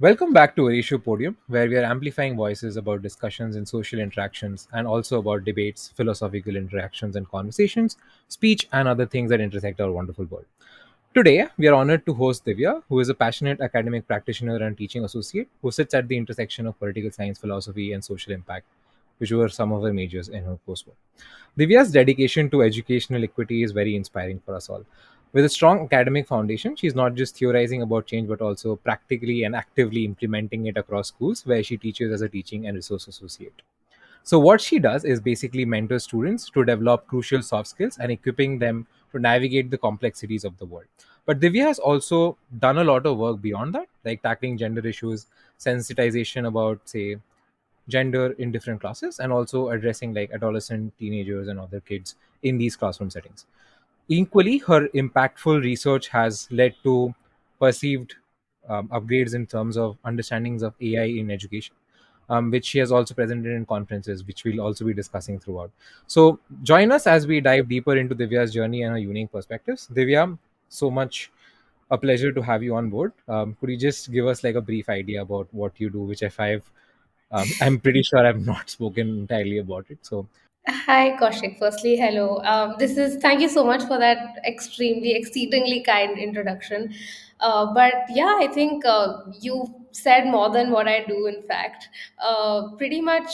Welcome back to Oratio Podium, where we are amplifying voices about discussions in social interactions and also about debates, philosophical interactions and conversations, speech, and other things that intersect our wonderful world. Today, we are honored to host Divya, who is a passionate academic practitioner and teaching associate who sits at the intersection of political science, philosophy, and social impact, which were some of her majors in her coursework. Divya's dedication to educational equity is very inspiring for us all. With a strong academic foundation, she's not just theorizing about change but also practically and actively implementing it across schools where she teaches as a teaching and resource associate. So, what she does is basically mentor students to develop crucial soft skills and equipping them to navigate the complexities of the world. But Divya has also done a lot of work beyond that, like tackling gender issues, sensitization about, say, gender in different classes, and also addressing like adolescent, teenagers, and other kids in these classroom settings. Equally, her impactful research has led to perceived upgrades in terms of understandings of AI in education, which she has also presented in conferences, which we'll also be discussing throughout. So, join us as we dive deeper into Divya's journey and her unique perspectives. Divya, so much a pleasure to have you on board. Could you just give us like a brief idea about what you do, which if I'm pretty sure I've not spoken entirely about it. So, Hi, Kaushik. Firstly, hello. Thank you so much for that exceedingly kind introduction. But yeah, I think you said more than what I do, in fact. Pretty much,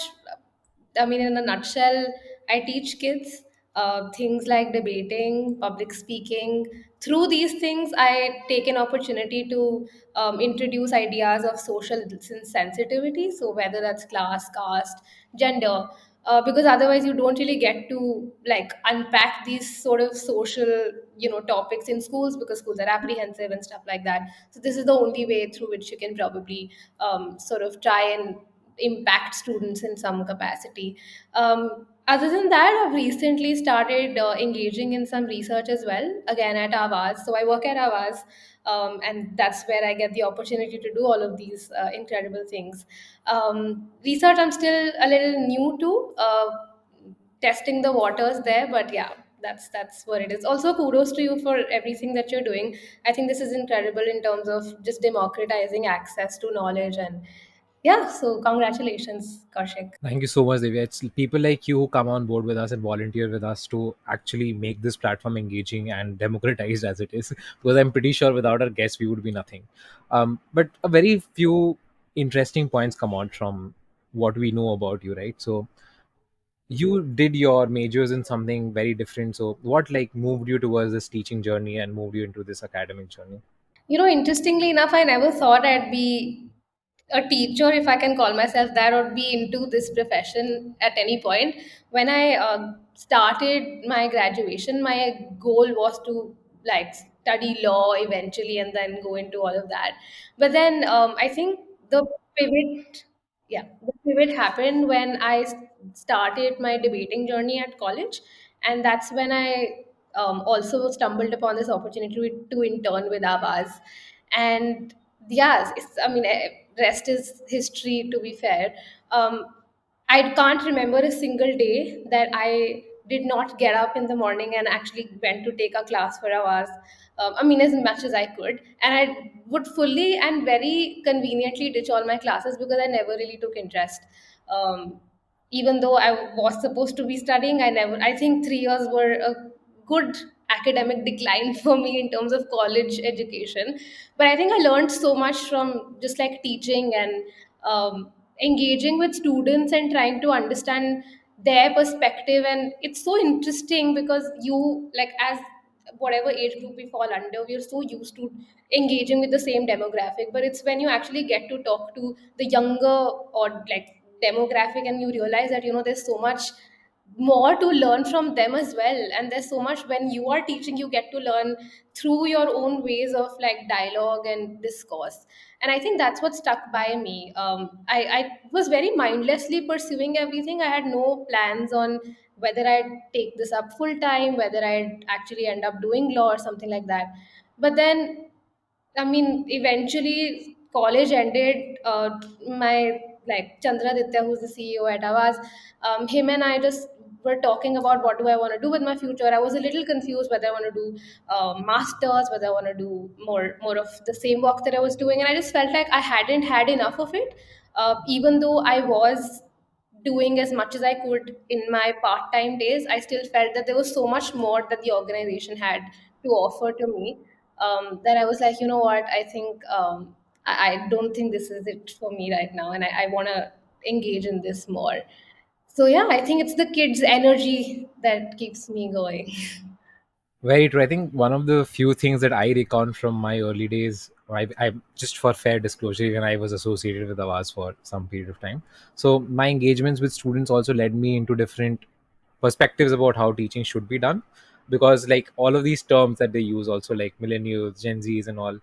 I mean, in a nutshell, I teach kids things like debating, public speaking. Through these things, I take an opportunity to introduce ideas of social sensitivity. So, whether that's class, caste, gender, because otherwise you don't really get to like unpack these sort of social topics in schools, because schools are apprehensive and stuff like that. So this is the only way through which you can probably sort of try and impact students in some capacity. Other than that, I've recently started engaging in some research as well, again at Avaz. So I work at Avaz, and that's where I get the opportunity to do all of these incredible things. Research, I'm still a little new to, testing the waters there, but yeah, that's what it is. Also, kudos to you for everything that you're doing. I think this is incredible in terms of just democratizing access to knowledge, and yeah, so congratulations, Kaushik. thank you so much, Divya. It's people like you who come on board with us and volunteer with us to actually make this platform engaging and democratized as it is. Because I'm pretty sure without our guests, we would be nothing. But a very few interesting points come out from what we know about you, right? So, you did your majors in something very different. So, what like moved you towards this teaching journey and moved you into this academic journey? Interestingly enough, I never thought I'd be a teacher, if I can call myself that, or be into this profession at any point. When I started my graduation, my goal was to like study law eventually and then go into all of that. But then I think the pivot, yeah, the pivot happened when started my debating journey at college, and that's when I also stumbled upon this opportunity to intern with Abbas. And yes, I mean, rest is history, to be fair. um, I can't remember a single day that I did not get up in the morning and actually went to take a class for hours. I mean, as much as I could, and I would fully and very conveniently ditch all my classes because I never really took interest. um, Even though I was supposed to be studying, I think 3 years were a good academic decline for me in terms of college education. But I think I learned so much from just like teaching and engaging with students and trying to understand their perspective. And it's so interesting because you, like, as whatever age group we fall under, we're so used to engaging with the same demographic, but it's when you actually get to talk to the younger or like demographic, and you realize that there's so much more to learn from them as well. And there's so much, when you are teaching, you get to learn through your own ways of like dialogue and discourse. And I think that's what stuck by me. I was very mindlessly pursuing everything. I had no plans on whether I'd take this up full time, whether I'd actually end up doing law or something like that. But then, I mean, eventually college ended. My like Chandraditya, who's the CEO at Avaz, him and I just were talking about what do I want to do with my future. I was a little confused whether I want to do masters, whether I want to do more of the same work that I was doing, and I just felt like I hadn't had enough of it. Even though I was doing as much as I could in my part time days, I still felt that there was so much more that the organization had to offer to me, that I was like, you know what, I think I don't think this is it for me right now, and I want to engage in this more. So, yeah, I think it's the kids' energy that keeps me going. Very true. I think one of the few things that I recount from my early days, I just for fair disclosure, even I was associated with Avaz for some period of time. So my engagements with students also led me into different perspectives about how teaching should be done, because like all of these terms that they use, also like millennials, Gen Zs, and all,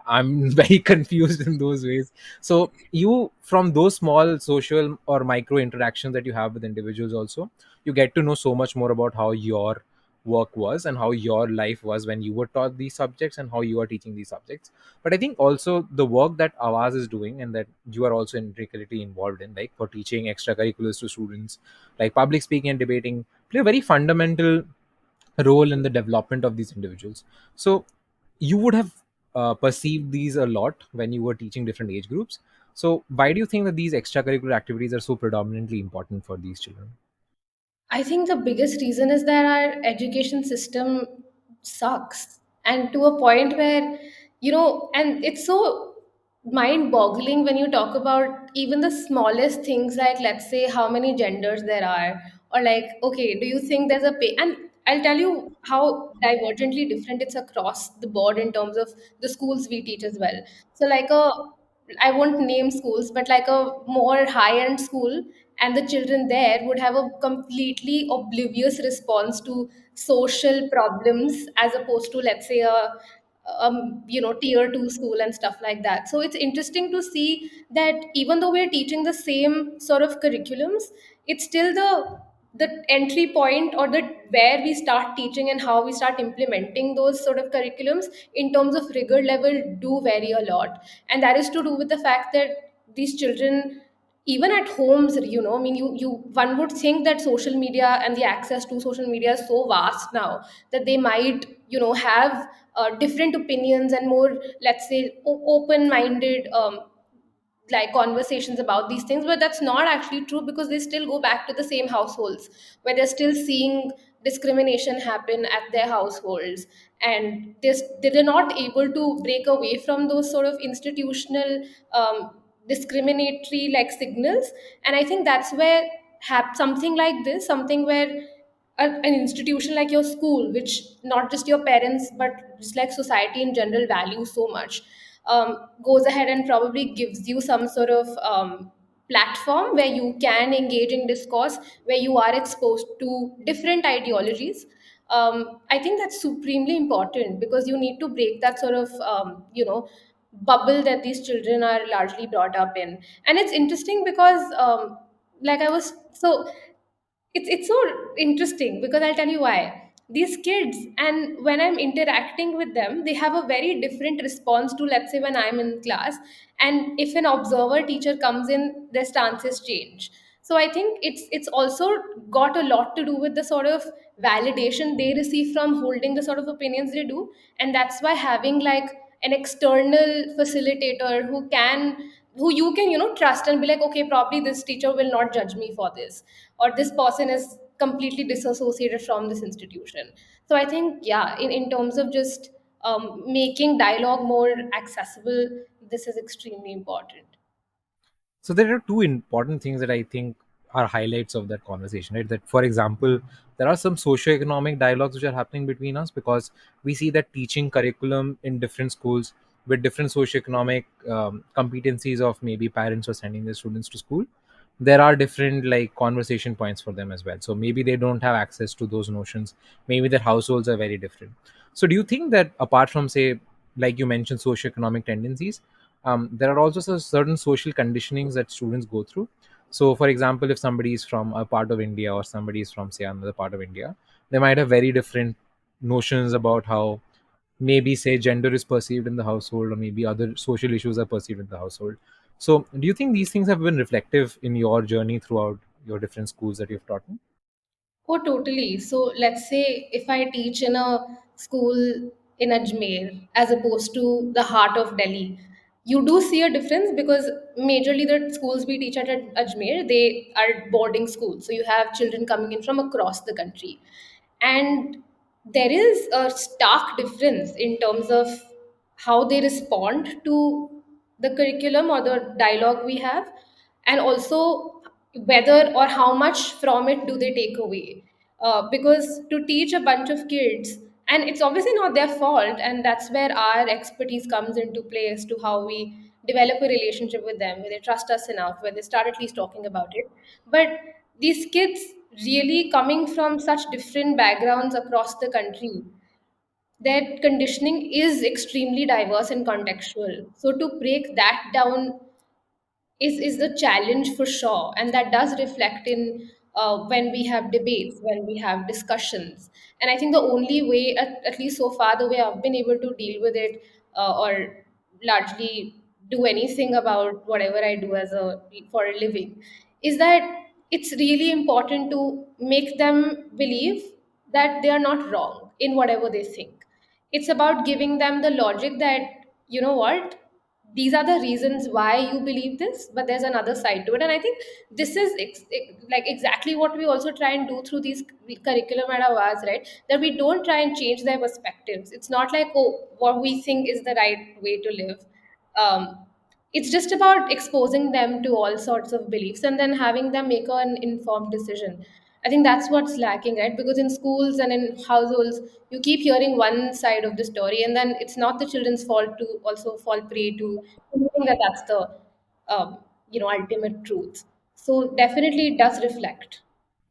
I'm very confused in those ways. So you, from those small social or micro interactions that you have with individuals, also you get to know so much more about how your work was and how your life was when you were taught these subjects and how you are teaching these subjects. But I think also the work that Awaz is doing and that you are also intricately involved in, like for teaching extracurriculars to students, like public speaking and debating, play a very fundamental role in the development of these individuals. So you would have perceived these a lot when you were teaching different age groups. So why do you think that these extracurricular activities are so predominantly important for these children? I think the biggest reason is that our education system sucks. And to a point where, and it's so mind boggling when you talk about even the smallest things, like, let's say, how many genders there are, or like, okay, do you think there's a pay? And I'll tell you how divergently different it's across the board in terms of the schools we teach as well. So, like I won't name schools, but like a more high end school, and the children there would have a completely oblivious response to social problems as opposed to, let's say, a tier 2 school and stuff like that. So it's interesting to see that even though we're teaching the same sort of curriculums, it's still the entry point, or the where we start teaching and how we start implementing those sort of curriculums in terms of rigor level do vary a lot. And that is to do with the fact that these children, even at homes, I mean, you one would think that social media and the access to social media is so vast now that they might, have different opinions and more, let's say, open minded, like conversations about these things. But that's not actually true, because they still go back to the same households where they're still seeing discrimination happen at their households, and they're not able to break away from those sort of institutional, discriminatory like signals. And I think that's where something like this, something where an institution like your school, which not just your parents but just like society in general values so much, goes ahead and probably gives you some sort of platform where you can engage in discourse, where you are exposed to different ideologies. I think that's supremely important, because you need to break that sort of bubble that these children are largely brought up in. And it's interesting because, like I was so it's so interesting, because I'll tell you why. These kids, and when I'm interacting with them, they have a very different response to, let's say, when I'm in class. And if an observer teacher comes in, their stances change. So I think it's also got a lot to do with the sort of validation they receive from holding the sort of opinions they do. And that's why having like an external facilitator who you can, trust and be like, okay, probably this teacher will not judge me for this, or this person is completely disassociated from this institution. So I think, yeah, in terms of just making dialogue more accessible, this is extremely important. So there are two important things that I think are highlights of that conversation, right? That, for example, there are some socio-economic dialogues which are happening between us, because we see that teaching curriculum in different schools with different socio-economic competencies of maybe parents or sending their students to school, there are different like conversation points for them as well. So maybe they don't have access to those notions. Maybe their households are very different. So do you think that apart from, say, like you mentioned, socioeconomic tendencies, there are also certain social conditionings that students go through? So for example, if somebody is from a part of India or somebody is from, say, another part of India, they might have very different notions about how maybe, say, gender is perceived in the household, or maybe other social issues are perceived in the household. So do you think these things have been reflective in your journey throughout your different schools that you've taught in? Oh, totally. So let's say if I teach in a school in Ajmer as opposed to the heart of Delhi, you do see a difference because majorly the schools we teach at Ajmer, they are boarding schools. So you have children coming in from across the country. And there is a stark difference in terms of how they respond to the curriculum or the dialogue we have, and also whether or how much from it do they take away. Because to teach a bunch of kids, and it's obviously not their fault, and that's where our expertise comes into play as to how we develop a relationship with them, where they trust us enough, where they start at least talking about it. But these kids, really coming from such different backgrounds across the country, their conditioning is extremely diverse and contextual. So to break that down is the challenge for sure, and that does reflect in when we have debates, when we have discussions. And I think the only way, at least so far, the way I've been able to deal with it, or largely do anything about whatever I do as a for a living, is that it's really important to make them believe that they are not wrong in whatever they think. It's about giving them the logic that, you know what, these are the reasons why you believe this, but there's another side to it. And I think this is like exactly what we also try and do through these curriculum at ours, right? That we don't try and change their perspectives. It's not like, oh, what we think is the right way to live. um, it's just about exposing them to all sorts of beliefs and then having them make an informed decision. I think that's what's lacking, right? Because in schools and in households, you keep hearing one side of the story, and then it's not the children's fault to also fall prey to thinking that that's the ultimate truth. So definitely, it does reflect.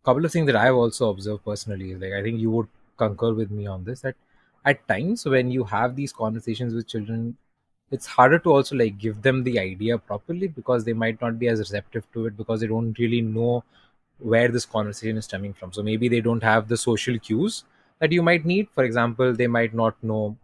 Couple of things that I've also observed personally is like I think you would concur with me on this that at times when you have these conversations with children, it's harder to also like give them the idea properly because they might not be as receptive to it because they don't really know where this conversation is stemming from. So maybe they don't have the social cues that you might need. For example, they might not know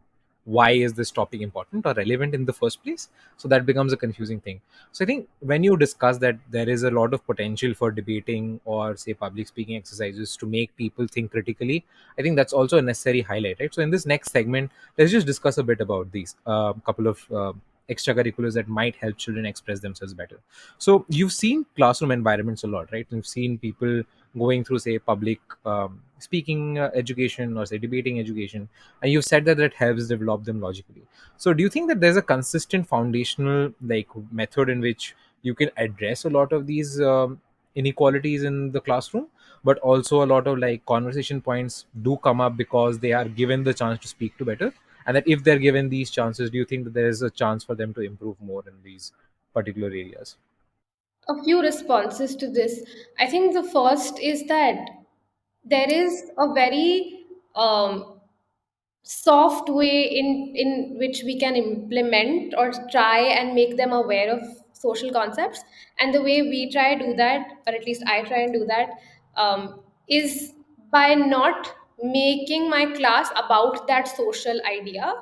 why is this topic important or relevant in the first place. So that becomes a confusing thing. So I think when you discuss that there is a lot of potential for debating or say public speaking exercises to make people think critically, I think that's also a necessary highlight, right? So in this next segment, let's just discuss a bit about these couple of extracurriculars that might help children express themselves better. So you've seen classroom environments a lot, right? You've seen people going through say public speaking education or say debating education, and you've said that that helps develop them logically. So do you think that there's a consistent foundational like method in which you can address a lot of these inequalities in the classroom, but also a lot of like conversation points do come up because they are given the chance to speak to better, and that if they're given these chances, do you think that there is a chance for them to improve more in these particular areas? A few responses to this. I think the first is that there is a very soft way in which we can implement or try and make them aware of social concepts. And the way we try to do that, or at least I try and do that, is by not making my class about that social idea,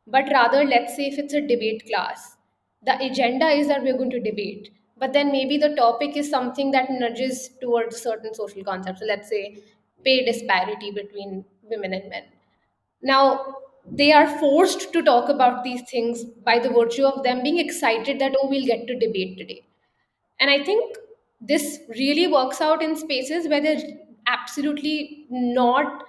but rather, let's say if it's a debate class, the agenda is that we're going to debate, but then maybe the topic is something that nudges towards certain social concepts. So let's say pay disparity between women and men. Now, they are forced to talk about these things by the virtue of them being excited that, oh, we'll get to debate today. And I think this really works out in spaces where they're absolutely not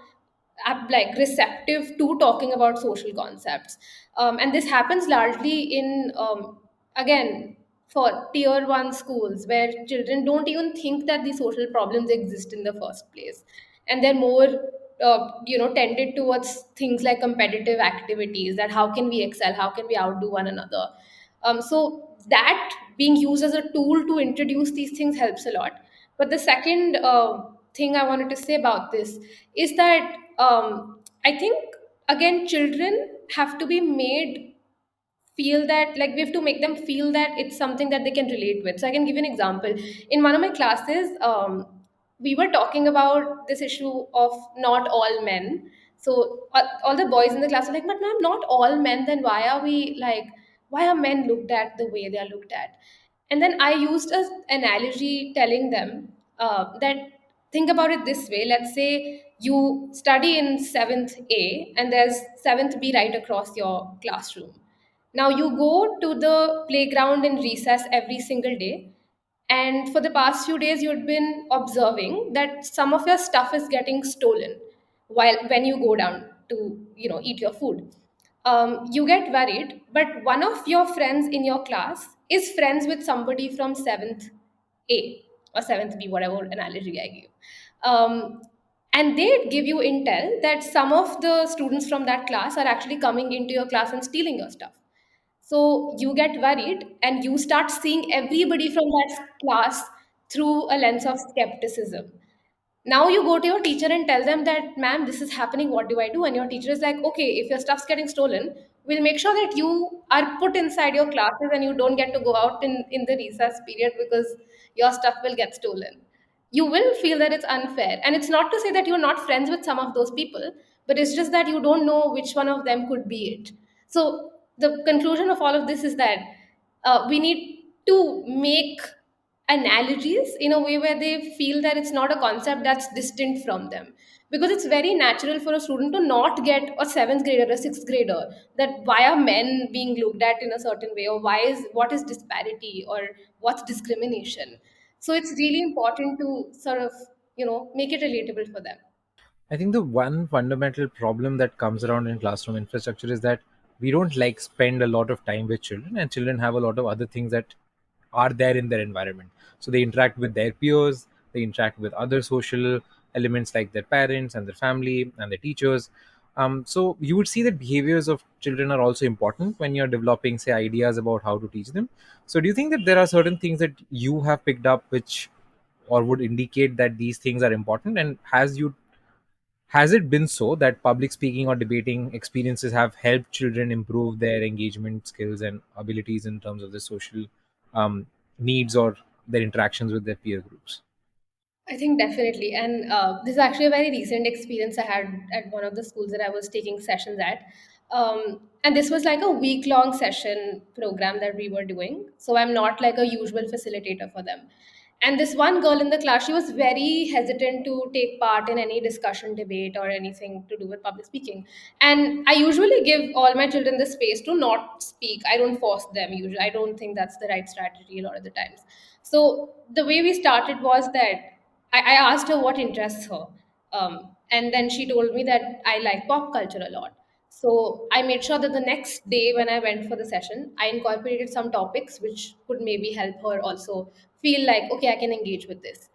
like receptive to talking about social concepts. And this happens largely in, again, for tier one schools where children don't even think that these social problems exist in the first place. And they're more, tended towards things like competitive activities, that how can we excel, how can we outdo one another. So that being used as a tool to introduce these things helps a lot. But the second thing I wanted to say about this is that I think, again, children have to be made feel that, like, we have to make them feel that it's something that they can relate with. So I can give you an example. In one of my classes, we were talking about this issue of not all men. So all the boys in the class were like, but ma'am, not all men, then why are we like, why are men looked at the way they are looked at? And then I used an analogy telling them that Think about it this way. Let's say you study in 7th A and there's 7th B right across your classroom. Now you go to the playground in recess every single day, and for the past few days you'd been observing that some of your stuff is getting stolen while when you go down to eat your food. You get worried, but one of your friends in your class is friends with somebody from 7th A or 7th B, whatever analogy I give. And they give you intel that some of the students from that class are actually coming into your class and stealing your stuff. So you get worried and you start seeing everybody from that class through a lens of skepticism. Now you go to your teacher and tell them that, ma'am, this is happening. What do I do? And your teacher is like, okay, if your stuff's getting stolen, we'll make sure that you are put inside your classes and you don't get to go out in the recess period because your stuff will get stolen. You will feel that it's unfair. And it's not to say that you're not friends with some of those people, but it's just that you don't know which one of them could be it. So the conclusion of all of this is that we need to make analogies in a way where they feel that it's not a concept that's distinct from them, because it's very natural for a student to not get a 7th grader, a 6th grader, that why are men being looked at in a certain way, or what is disparity, or what's discrimination. So it's really important to sort of make it relatable for them. I think the one fundamental problem that comes around in classroom infrastructure is that we don't like spend a lot of time with children, and children have a lot of other things that are there in their environment. So they interact with their peers, they interact with other social elements like their parents and their family and their teachers. So you would see that behaviors of children are also important when you're developing, say, ideas about how to teach them. So do you think that there are certain things that you have picked up which or would indicate that these things are important, and has it been so that public speaking or debating experiences have helped children improve their engagement skills and abilities in terms of the social um, needs or their interactions with their peer groups? I think definitely. And this is actually a very recent experience I had at one of the schools that I was taking sessions at. And this was like a week long session program that we were doing. So I'm not like a usual facilitator for them. And this one girl in the class, she was very hesitant to take part in any discussion, debate, or anything to do with public speaking. And I usually give all my children the space to not speak. I don't force them usually. I don't think that's the right strategy a lot of the times. So the way we started was that I asked her what interests her. And then she told me that I like pop culture a lot. So I made sure that the next day when I went for the session, I incorporated some topics which could maybe help her also feel like, okay, I can engage with this.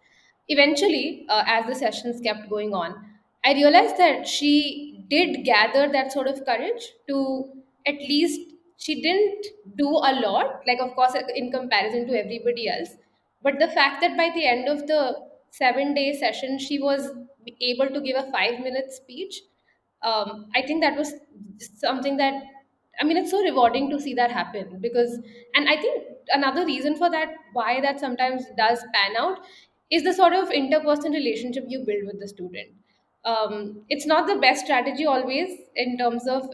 Eventually, as the sessions kept going on, I realized that she did gather that sort of courage to at least, she didn't do a lot, like, of course, in comparison to everybody else. But the fact that by the end of the 7-day session, she was able to give a 5-minute speech, I think that was something that, I mean, it's so rewarding to see that happen because, and I think another reason for that, why that sometimes does pan out, is the sort of interpersonal relationship you build with the student. It's not the best strategy always in terms of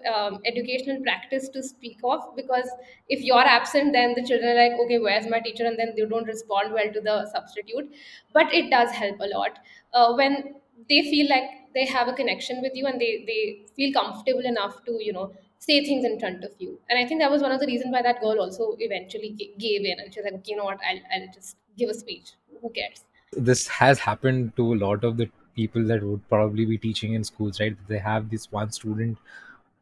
educational practice to speak of, because if you're absent, then the children are like, okay, where's my teacher? And then they don't respond well to the substitute. But it does help a lot when they feel like they have a connection with you and they feel comfortable enough to say things in front of you. And I think that was one of the reasons why that girl also eventually gave in, and she's like, okay, you know what, I'll just give a speech. Who cares? This has happened to a lot of the people that would probably be teaching in schools, right? They have this one student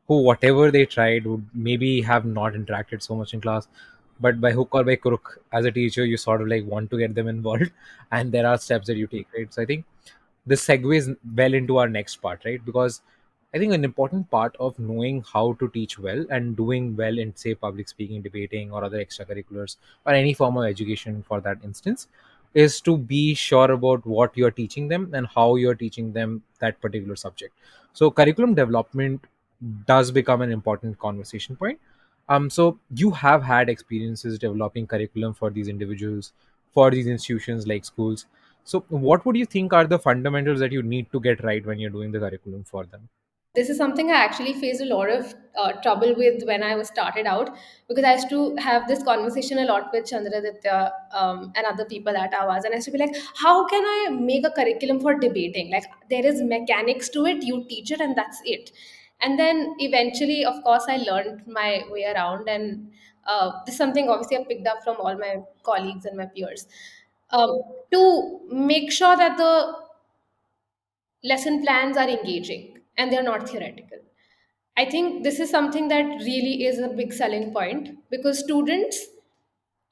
who, whatever they tried, would maybe have not interacted so much in class, but by hook or by crook, as a teacher, you sort of like want to get them involved, and there are steps that you take, right? So I think this segues well into our next part, right? Because I think an important part of knowing how to teach well and doing well in, say, public speaking, debating, or other extracurriculars, or any form of education for that instance, is to be sure about what you're teaching them and how you're teaching them that particular subject. So, curriculum development does become an important conversation point. So, you have had experiences developing curriculum for these individuals, for these institutions like schools. So, what would you think are the fundamentals that you need to get right when you're doing the curriculum for them? This is something I actually faced a lot of trouble with when I was started out, because I used to have this conversation a lot with Chandraditya and other people at Avaz, and I used to be like, how can I make a curriculum for debating? Like, there is mechanics to it, you teach it, and that's it. And then eventually, of course, I learned my way around, and this is something obviously I picked up from all my colleagues and my peers. To make sure that the lesson plans are engaging and they're not theoretical. I think this is something that really is a big selling point, because students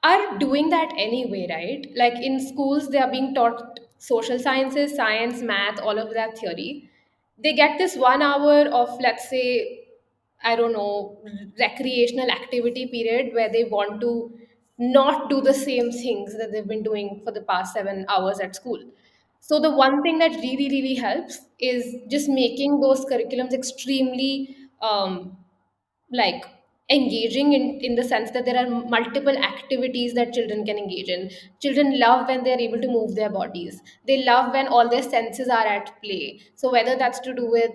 are doing that anyway, right? Like in schools, they are being taught social sciences, science, math, all of that theory. They get this 1 hour of, let's say, I don't know, recreational activity period where they want to not do the same things that they've been doing for the past 7 hours at school. So the one thing that really, really helps is just making those curriculums extremely like engaging in the sense that there are multiple activities that children can engage in. Children love when they're able to move their bodies. They love when all their senses are at play. So whether that's to do with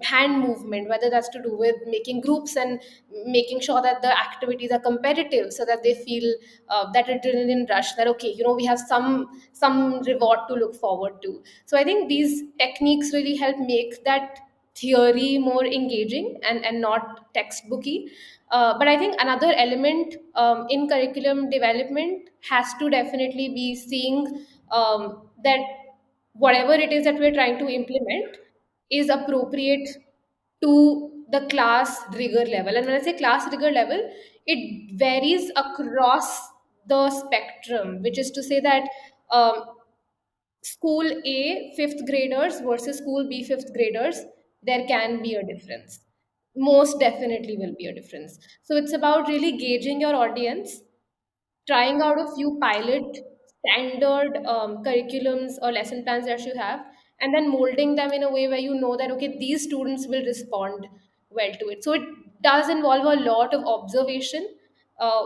hand movement, whether that's to do with making groups and making sure that the activities are competitive, so that they feel that adrenaline rush, that okay, we have some reward to look forward to. So I think these techniques really help make that theory more engaging and not textbooky. But I think another element in curriculum development has to definitely be seeing that whatever it is that we're trying to implement is appropriate to the class rigor level. And when I say class rigor level, it varies across the spectrum, which is to say that school A fifth graders versus school B fifth graders, there can be a difference. Most definitely will be a difference. So it's about really gauging your audience, trying out a few pilot standard curriculums or lesson plans that you have, and then molding them in a way where you know that okay, these students will respond well to it. So it does involve a lot of observation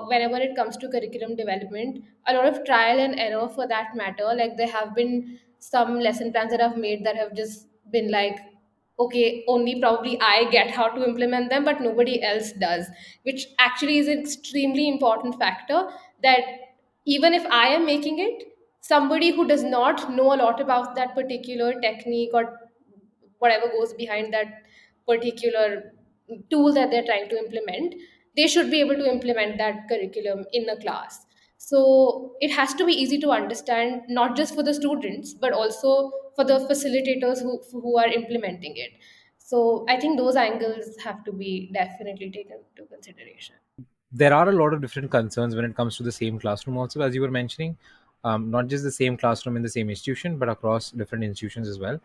whenever it comes to curriculum development, a lot of trial and error for that matter. Like there have been some lesson plans that I've made that have just been like, okay, only probably I get how to implement them, but nobody else does, which actually is an extremely important factor. That even if I am making it, somebody who does not know a lot about that particular technique or whatever goes behind that particular tool that they're trying to implement, they should be able to implement that curriculum in a class. So it has to be easy to understand, not just for the students, but also for the facilitators who are implementing it. So I think those angles have to be definitely taken into consideration. There are a lot of different concerns when it comes to the same classroom also, as you were mentioning. Not just the same classroom in the same institution, but across different institutions as well.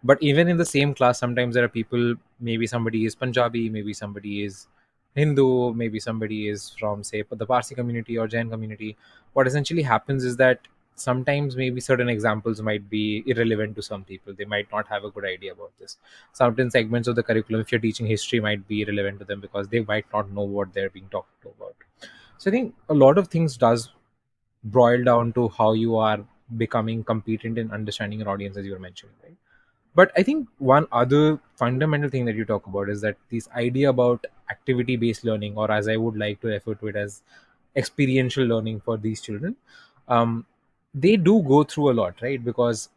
But even in the same class, sometimes there are people, maybe somebody is Punjabi, maybe somebody is Hindu, maybe somebody is from, say, the Parsi community or Jain community. What essentially happens is that sometimes maybe certain examples might be irrelevant to some people. They might not have a good idea about this. Certain segments of the curriculum, if you're teaching history, might be irrelevant to them because they might not know what they're being talked to about. So I think a lot of things does boil down to how you are becoming competent in understanding your audience, as you were mentioning, right? But I think one other fundamental thing that you talk about is that this idea about activity based learning, or as I would like to refer to it as experiential learning for these children, um, they do go through a lot, right? Because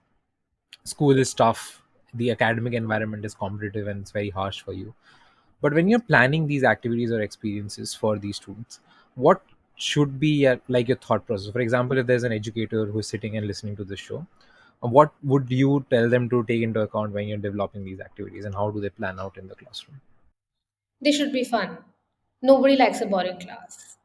school is tough, the academic environment is competitive, and it's very harsh for you. But when you're planning these activities or experiences for these students, what should be like your thought process? For example, if there's an educator who's sitting and listening to this show, what would you tell them to take into account when you're developing these activities, and how do they plan out in the classroom? They should be fun. Nobody likes a boring class.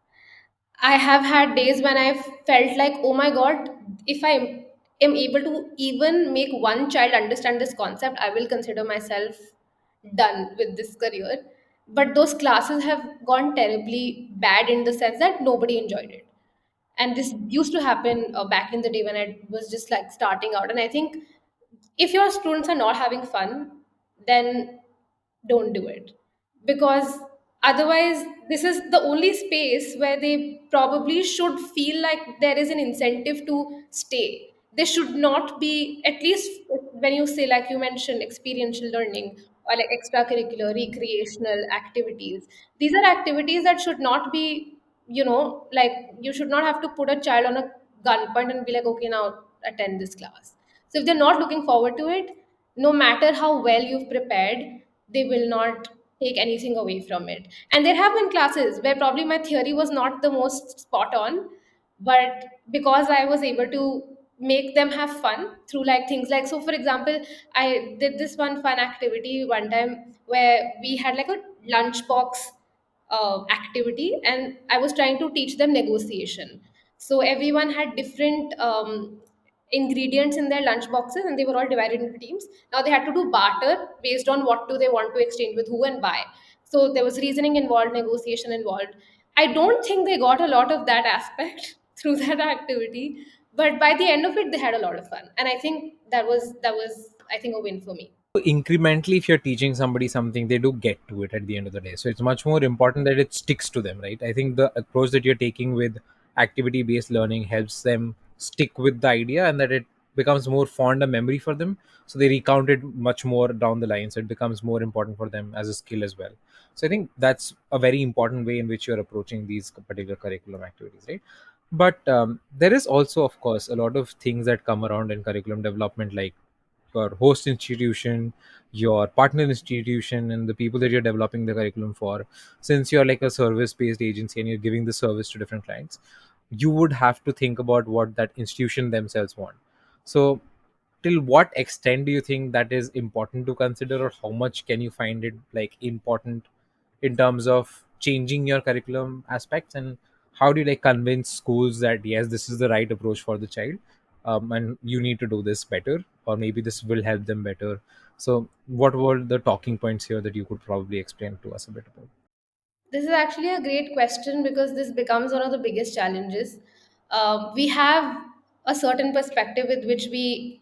I have had days when I felt like, oh my god, if I am able to even make one child understand this concept, I will consider myself done with this career. But those classes have gone terribly bad in the sense that nobody enjoyed it. And this used to happen back in the day when I was just like starting out. And I think if your students are not having fun, then don't do it, because otherwise this is the only space where they probably should feel like there is an incentive to stay. They should not be, at least when you say, like you mentioned, experiential learning, or like extracurricular, recreational activities. These are activities that should not be, like you should not have to put a child on a gunpoint and be like, okay, now attend this class. So if they're not looking forward to it, no matter how well you've prepared, they will not take anything away from it. And there have been classes where probably my theory was not the most spot on, but because I was able to make them have fun through like things like, so for example, I did this one fun activity one time where we had like a lunchbox activity, and I was trying to teach them negotiation. So everyone had different ingredients in their lunch boxes, and they were all divided into teams. Now they had to do barter based on what do they want to exchange with who and buy. So there was reasoning involved, negotiation involved. I don't think they got a lot of that aspect through that activity, but by the end of it, they had a lot of fun, and I think that was I think a win for me. Incrementally, if you're teaching somebody something, they do get to it at the end of the day, so it's much more important that it sticks to them, right? I think the approach that you're taking with activity based learning helps them stick with the idea, and that it becomes more fond a memory for them, so they recount it much more down the line, so it becomes more important for them as a skill as well. So I think that's a very important way in which you're approaching these particular curriculum activities, right? But there is also, of course, a lot of things that come around in curriculum development, like your host institution, your partner institution, and the people that you're developing the curriculum for. Since you're like a service based agency and you're giving the service to different clients, you would have to think about what that institution themselves want. So till what extent do you think that is important to consider, or how much can you find it like important in terms of changing your curriculum aspects, and how do you like convince schools that yes, this is the right approach for the child, and you need to do this better, or maybe this will help them better? So what were the talking points here that you could probably explain to us a bit about? This is actually a great question because this becomes one of the biggest challenges. We have a certain perspective with which we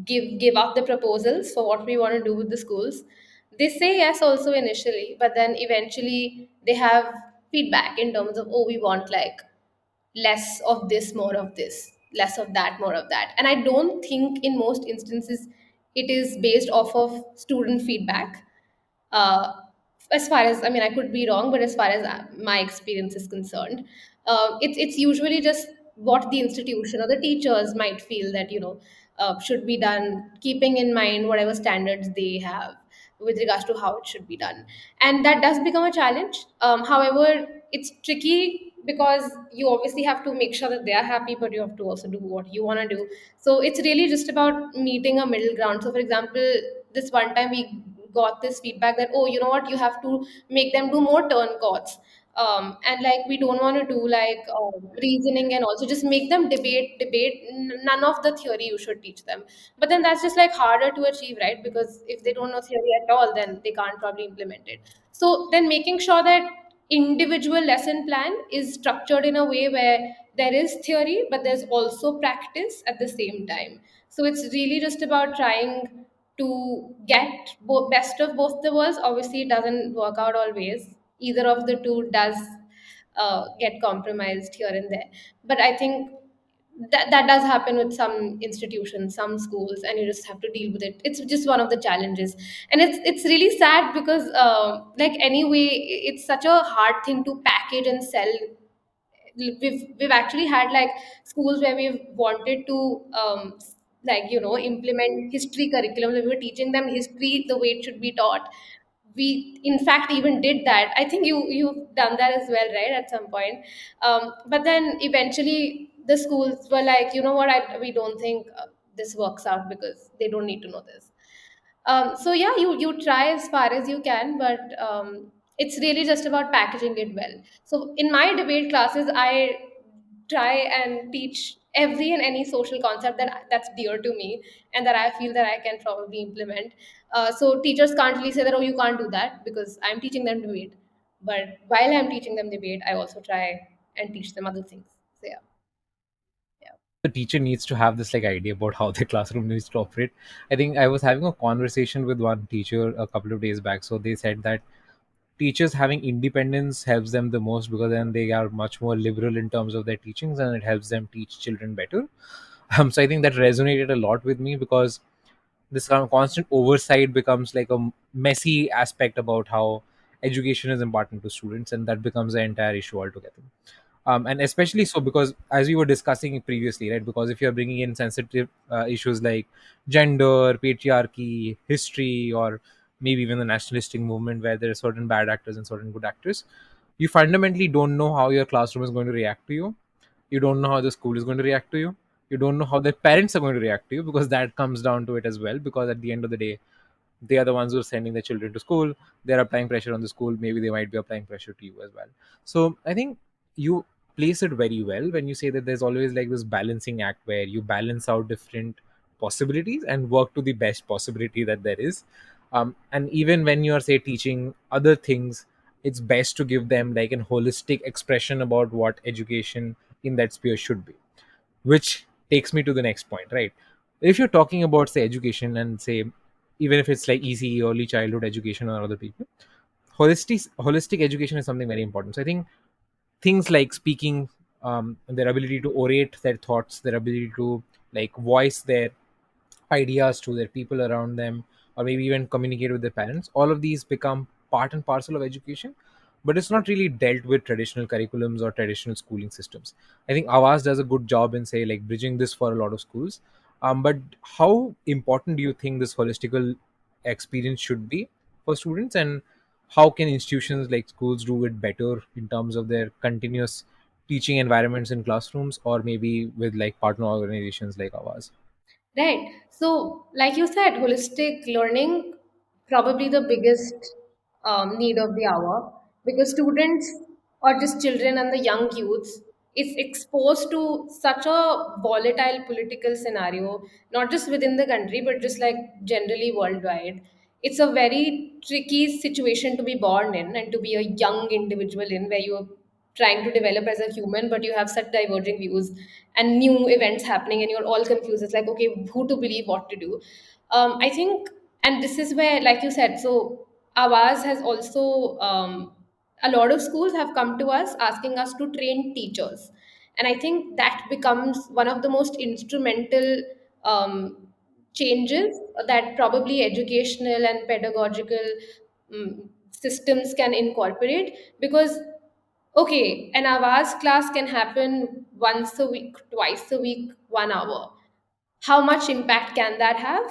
give up the proposals for what we want to do with the schools. They say yes also initially, but then eventually they have feedback in terms of, oh, we want like less of this, more of this, less of that, more of that. And I don't think in most instances it is based off of student feedback. uh, as far as, I mean, I could be wrong, but as far as my experience is concerned, it's usually just what the institution or the teachers might feel that should be done, keeping in mind whatever standards they have with regards to how it should be done. And that does become a challenge. However, it's tricky because you obviously have to make sure that they are happy, but you have to also do what you want to do. So it's really just about meeting a middle ground. So for example, this one time we got this feedback that, oh, you know what, you have to make them do more turn courts, and like we don't want to do like reasoning, and also just make them debate. None of the theory you should teach them. But then that's just like harder to achieve, right? Because if they don't know theory at all, then they can't probably implement it. So then making sure that individual lesson plan is structured in a way where there is theory but there's also practice at the same time. So it's really just about trying to get both, best of both the worlds. Obviously it doesn't work out always, either of the two does get compromised here and there. But I think that does happen with some institutions, some schools, and you just have to deal with it. It's just one of the challenges, and it's really sad because like anyway, it's such a hard thing to package and sell. We've actually had like schools where we've wanted to like implement history curriculum. We were teaching them history the way it should be taught. We in fact even did that. I think you've done that as well, right, at some point. But then eventually the schools were like, you know what, we don't think this works out because they don't need to know this. So yeah, you try as far as you can, but it's really just about packaging it well. So in my debate classes, I try and teach every and any social concept that's dear to me and that I feel that I can probably implement. So teachers can't really say that, oh, you can't do that, because I'm teaching them debate. But while I'm teaching them debate, I also try and teach them other things. So yeah, yeah. The teacher needs to have this like idea about how the classroom needs to operate. I think I was having a conversation with one teacher a couple of days back, so they said that teachers having independence helps them the most, because then they are much more liberal in terms of their teachings, and it helps them teach children better. So I think that resonated a lot with me, because this kind of constant oversight becomes like a messy aspect about how education is important to students, and that becomes an entire issue altogether. And especially so because, as we were discussing previously, right, because if you're bringing in sensitive issues like gender, patriarchy, history, or maybe even the nationalistic movement where there are certain bad actors and certain good actors, you fundamentally don't know how your classroom is going to react to you. You don't know how the school is going to react to you. You don't know how their parents are going to react to you, because that comes down to it as well, because at the end of the day, they are the ones who are sending their children to school. They're applying pressure on the school. Maybe they might be applying pressure to you as well. So I think you place it very well when you say that there's always like this balancing act where you balance out different possibilities and work to the best possibility that there is. And even when you're, say, teaching other things, it's best to give them like an holistic expression about what education in that sphere should be, which takes me to the next point, right? If you're talking about, say, education, and say, even if it's like easy early childhood education or other people, holistic education is something very important. So I think things like speaking, their ability to orate their thoughts, their ability to like voice their ideas to their people around them, or maybe even communicate with their parents, all of these become part and parcel of education. But it's not really dealt with traditional curriculums or traditional schooling systems. I think Avas does a good job in, say, like bridging this for a lot of schools. But how important do you think this holistical experience should be for students, and how can institutions like schools do it better in terms of their continuous teaching environments in classrooms, or maybe with like partner organizations like ours? Right. So, like you said, holistic learning probably the biggest need of the hour, because students or just children and the young youths is exposed to such a volatile political scenario, not just within the country but just like generally worldwide. It's a very tricky situation to be born in and to be a young individual in, where you're trying to develop as a human but you have such diverging views and new events happening and you're all confused. It's like, okay, who to believe, what to do. I think, and this is where, like you said, so Awaz has also a lot of schools have come to us asking us to train teachers, and I think that becomes one of the most instrumental um, changes that probably educational and pedagogical systems can incorporate. Because okay, an Avaz class can happen once a week, twice a week, 1 hour. How much impact can that have?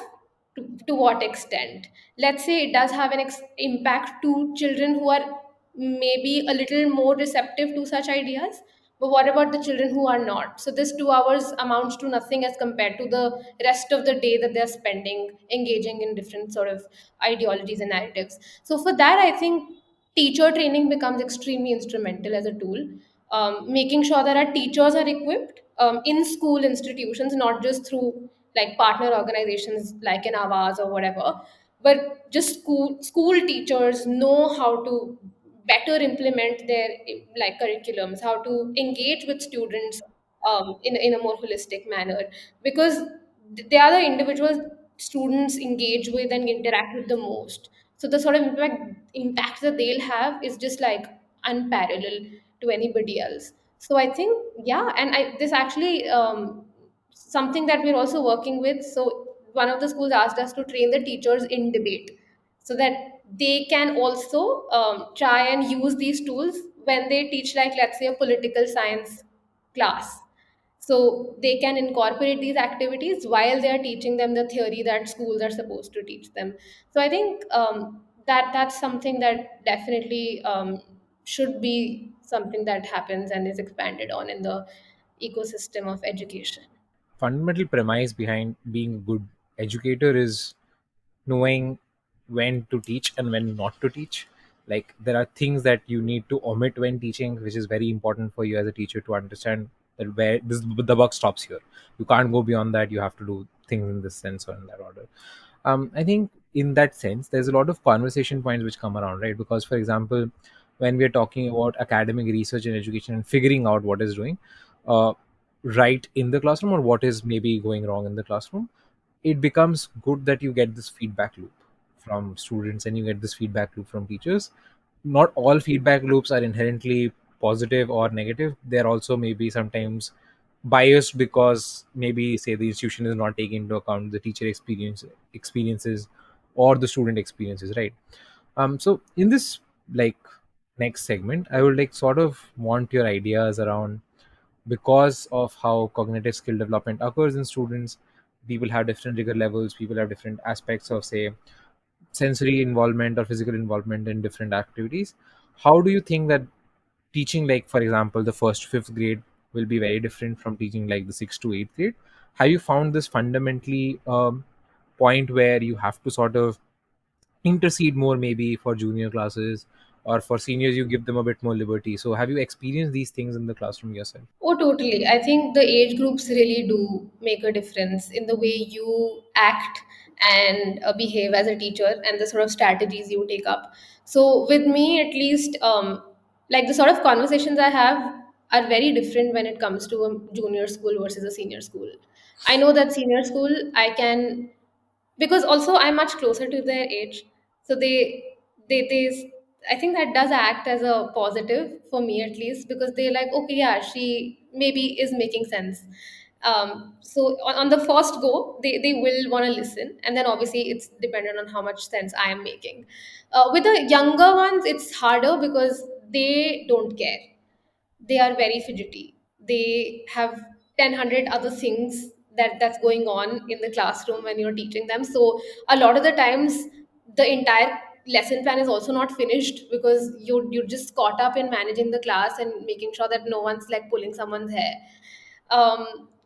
To what extent? Let's say it does have an impact to children who are maybe a little more receptive to such ideas, but what about the children who are not? So this 2 hours amounts to nothing as compared to the rest of the day that they're spending engaging in different sort of ideologies and narratives. So for that, I think teacher training becomes extremely instrumental as a tool. Making sure that our teachers are equipped in school institutions, not just through like partner organizations like an Avaz or whatever, but just school teachers know how to better implement their like curriculums, how to engage with students in a more holistic manner, because they are the individuals students engage with and interact with the most. So the sort of impact that they'll have is just like unparalleled to anybody else. So I think, yeah, and this actually something that we're also working with. So one of the schools asked us to train the teachers in debate, so that they can also try and use these tools when they teach, like let's say a political science class. So they can incorporate these activities while they are teaching them the theory that schools are supposed to teach them. So I think that's something that definitely should be something that happens and is expanded on in the ecosystem of education. Fundamental premise behind being a good educator is knowing when to teach and when not to teach. Like, there are things that you need to omit when teaching, which is very important for you as a teacher to understand that where this the buck stops here. You can't go beyond that. You have to do things in this sense or in that order. I think in that sense, there's a lot of conversation points which come around, right? Because, for example, when we're talking about academic research and education and figuring out what is doing uh, right in the classroom, or what is maybe going wrong in the classroom, it becomes good that you get this feedback loop from students and you get this feedback loop from teachers. Not all feedback loops are inherently positive or negative. They're also maybe sometimes biased because maybe say the institution is not taking into account the teacher experiences or the student experiences, right? So in this, like, next segment, I would like sort of want your ideas around, because of how cognitive skill development occurs in students, people have different rigor levels, people have different aspects of, say, sensory involvement or physical involvement in different activities. How do you think that teaching, like, for example, the first fifth grade will be very different from teaching like the sixth to eighth grade? Have you found this fundamentally point where you have to sort of intercede more maybe for junior classes, or for seniors you give them a bit more liberty? So have you experienced these things in the classroom yourself? Oh, totally. I think the age groups really do make a difference in the way you act and behave as a teacher and the sort of strategies you take up. So, with me, at least, like the sort of conversations I have are very different when it comes to a junior school versus a senior school. I know that senior school, I can, because also I'm much closer to their age, so they I think that does act as a positive for me, at least, because they're like, okay, yeah, she maybe is making sense. So on the first go, they will want to listen, and then obviously it's dependent on how much sense I am making. With the younger ones, it's harder because they don't care. They are very fidgety. They have 10 100 other things that's going on in the classroom when you're teaching them. So a lot of the times the entire lesson plan is also not finished because you're just caught up in managing the class and making sure that no one's like pulling someone's hair.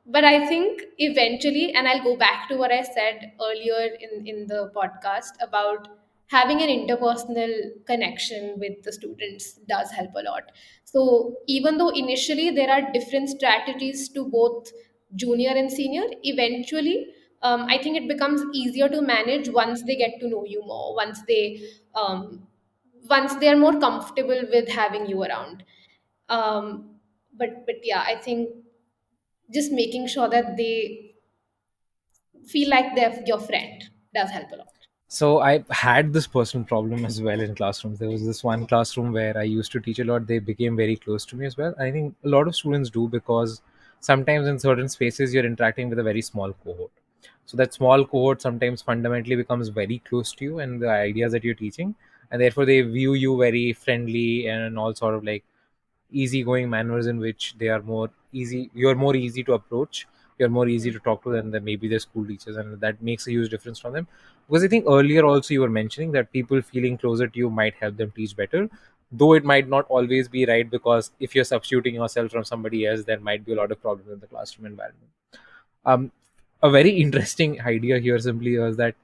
But I think eventually, and I'll go back to what I said earlier in the podcast about having an interpersonal connection with the students does help a lot. So even though initially there are different strategies to both junior and senior, eventually I think it becomes easier to manage once they get to know you more, um, once they are more comfortable with having you around. But yeah, I think just making sure that they feel like they're your friend does help a lot. So I had this personal problem as well in classrooms. There was this one classroom where I used to teach a lot. They became very close to me as well. I think a lot of students do, because sometimes in certain spaces you're interacting with a very small cohort. So that small cohort sometimes fundamentally becomes very close to you and the ideas that you're teaching, and therefore they view you very friendly and all sort of like easygoing manners in which they are more easy. You're more easy to approach. You're more easy to talk to than maybe the school teachers, and that makes a huge difference from them. Because I think earlier also you were mentioning that people feeling closer to you might help them teach better, though it might not always be right, because if you're substituting yourself from somebody else, there might be a lot of problems in the classroom environment. Um, a very interesting idea here simply is that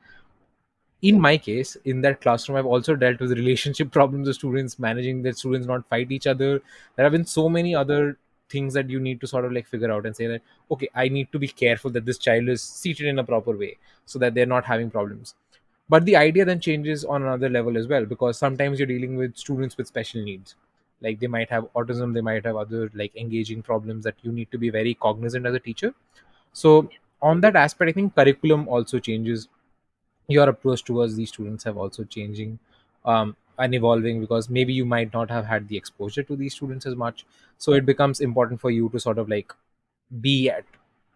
in my case, in that classroom, I've also dealt with relationship problems of students, managing that students not fight each other. There have been so many other things that you need to sort of like figure out and say that, okay, I need to be careful that this child is seated in a proper way so that they're not having problems. But the idea then changes on another level as well, because sometimes you're dealing with students with special needs. Like they might have autism, they might have other like engaging problems that you need to be very cognizant as a teacher. So on that aspect, I think curriculum also changes. Your approach towards these students have also changing and evolving, because maybe you might not have had the exposure to these students as much. So it becomes important for you to sort of like be at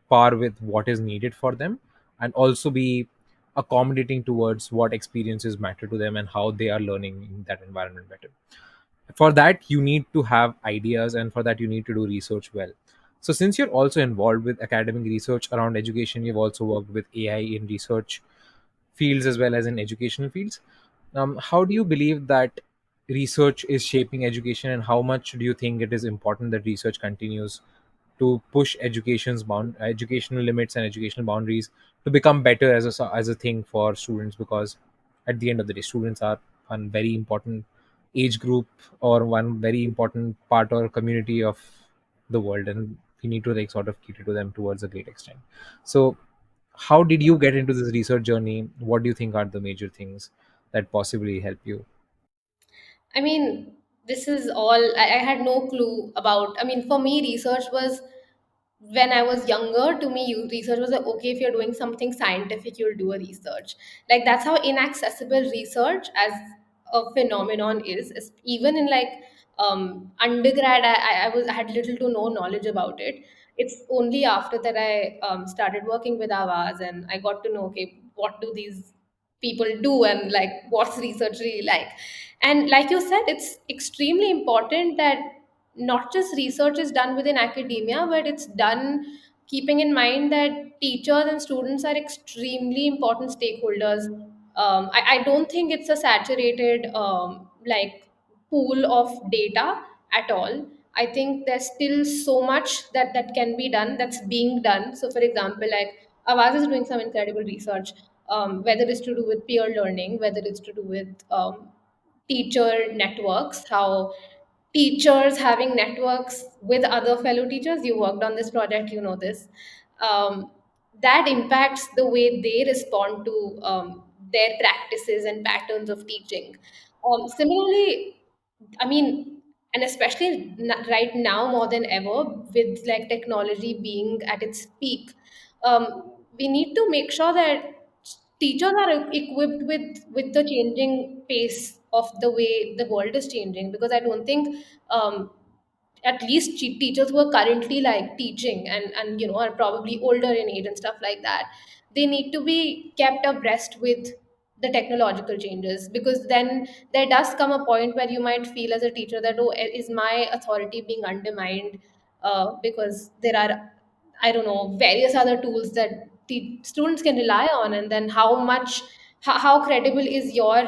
par with what is needed for them, and also be accommodating towards what experiences matter to them and how they are learning in that environment better. For that you need to have ideas, and for that you need to do research well. So since you're also involved with academic research around education, you've also worked with AI in research fields as well as in educational fields. How do you believe that research is shaping education, and how much do you think it is important that research continues to push educational limits and educational boundaries to become better as a thing for students? Because at the end of the day, students are one very important age group, or one very important part or community of the world, and we need to like sort of cater to them towards a great extent. So how did you get into this research journey? What do you think are the major things that possibly help you? I mean, this is all I had no clue about. I mean, for me, research was when I was younger. To me, research was like, okay, if you're doing something scientific, you'll do a research. Like that's how inaccessible research as a phenomenon is. Even in like undergrad, I had little to no knowledge about it. It's only after that I started working with Avaz and I got to know, okay, what do these people do and like what's research really like. And like you said, it's extremely important that not just research is done within academia, but it's done keeping in mind that teachers and students are extremely important stakeholders. I don't think it's a saturated like pool of data at all. I think there's still so much that can be done, that's being done. So, for example, like Avaz is doing some incredible research, whether it's to do with peer learning, whether it's to do with teacher networks, how teachers having networks with other fellow teachers. You worked on this project, you know this. Um, that impacts the way they respond to their practices and patterns of teaching. Similarly, I mean, and especially right now more than ever, with like technology being at its peak, we need to make sure that teachers are equipped with the changing pace of the way the world is changing. Because I don't think at least teachers who are currently like teaching and you know are probably older in age and stuff like that, they need to be kept abreast with the technological changes. Because then there does come a point where you might feel as a teacher that, oh, is my authority being undermined because there are, I don't know, various other tools that the students can rely on. And then how much, how credible is your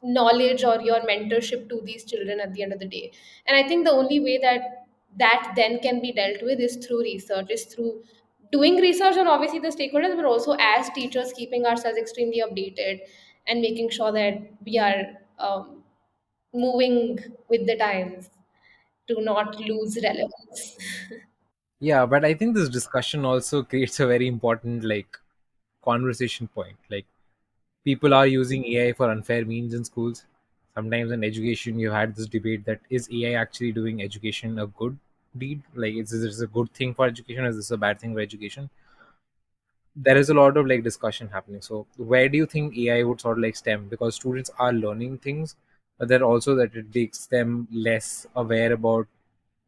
knowledge or your mentorship to these children at the end of the day. And I think the only way that that then can be dealt with is through research, is through doing research on obviously the stakeholders, but also as teachers keeping ourselves extremely updated and making sure that we are moving with the times to not lose relevance. Yeah, but I think this discussion also creates a very important like conversation point. Like people are using AI for unfair means in schools. Sometimes in education, you had this debate that is AI actually doing education a good deed? Like, is this a good thing for education? Is this a bad thing for education? There is a lot of like discussion happening. So, where do you think AI would sort of like stem? Because students are learning things, but then also that it makes them less aware about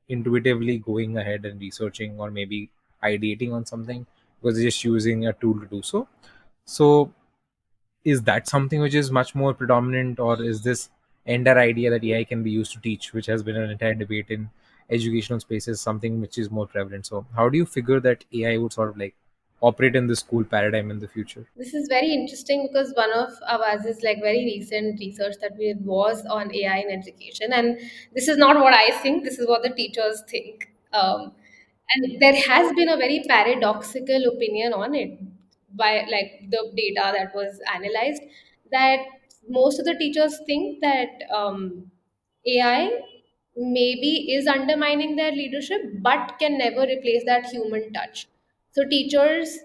intuitively going ahead and researching or maybe ideating on something because they're just using a tool to do so. So, is that something which is much more predominant, or is this entire idea that AI can be used to teach, which has been an entire debate in educational spaces, something which is more prevalent? So, how do you figure that AI would sort of like operate in the school paradigm in the future? This is very interesting because one of Awaz's like very recent research that we did was on AI in education, and this is not what I think. This is what the teachers think. And there has been a very paradoxical opinion on it by like the data that was analyzed, that most of the teachers think that AI maybe is undermining their leadership, but can never replace that human touch. So teachers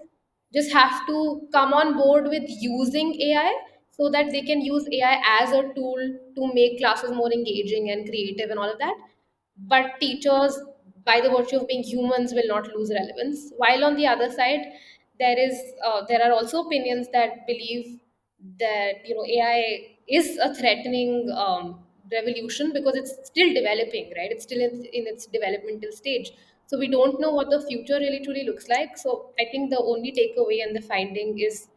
just have to come on board with using AI so that they can use AI as a tool to make classes more engaging and creative and all of that. But teachers, by the virtue of being humans, will not lose relevance. While on the other side, there are also opinions that believe that you know AI is a threatening revolution because it's still developing, right? It's still in its developmental stage. So we don't know what the future really truly looks like. So I think the only takeaway and the finding is